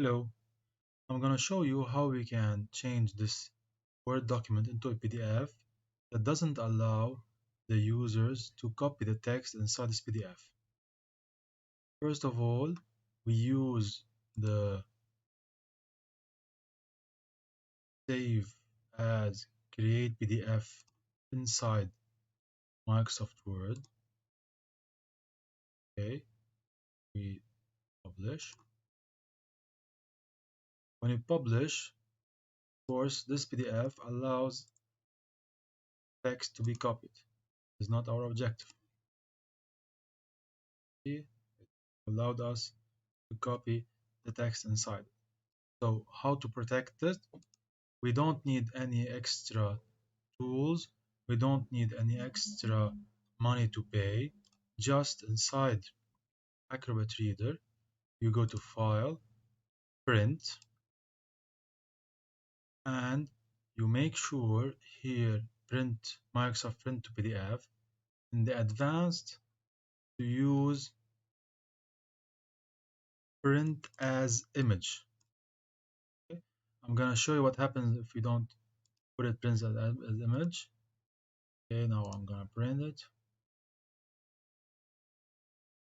Hello, I'm going to show you how we can change this Word document into a PDF that doesn't allow the users to copy the text inside this PDF. First of all, we use the Save as Create PDF inside Microsoft Word. Okay, we publish. When you publish, of course, this PDF allows text to be copied. It's not our objective. It allowed us to copy the text inside. So how to protect it? We don't need any extra tools. We don't need any extra money to pay. Just inside Acrobat Reader, you go to File, Print, and you make sure here Print Microsoft Print to PDF. In the advanced, to use Print as Image. Okay? I'm gonna show you what happens if we don't put it print as image. Okay, now I'm gonna print it.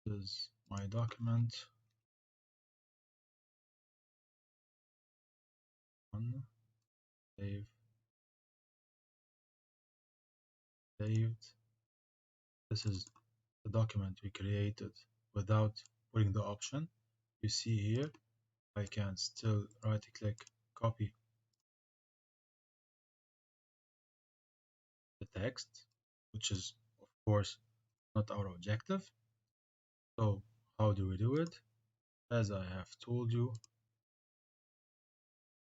This is my document. Save, saved. This is the document we created without putting the option. You see here, I can still right click, copy the text, which is of course not our objective. So how do we do it? As I have told you,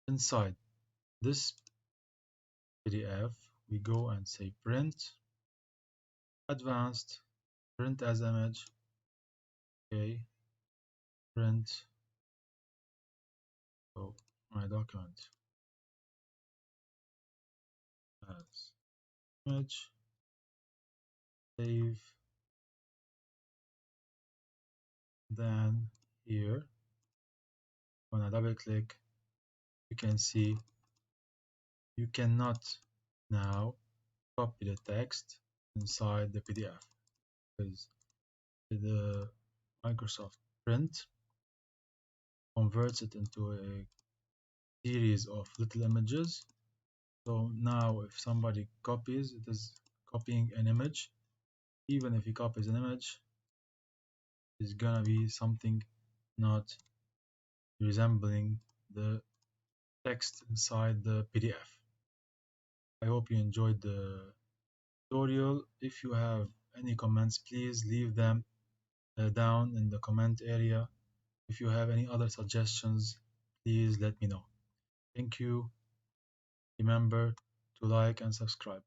inside this PDF, we go and say print, advanced, print as image. Okay, print, so my document as image, save. Then here, when I double click, you can see you cannot now copy the text inside the PDF because the Microsoft Print converts it into a series of little images. So now if somebody copies, it is copying an image. Even if he copies an image, it's gonna be something not resembling the text inside the PDF. I hope you enjoyed the tutorial. If you have any comments, please leave them down in the comment area. If you have any other suggestions, please let me know. Thank you. Remember to like and subscribe.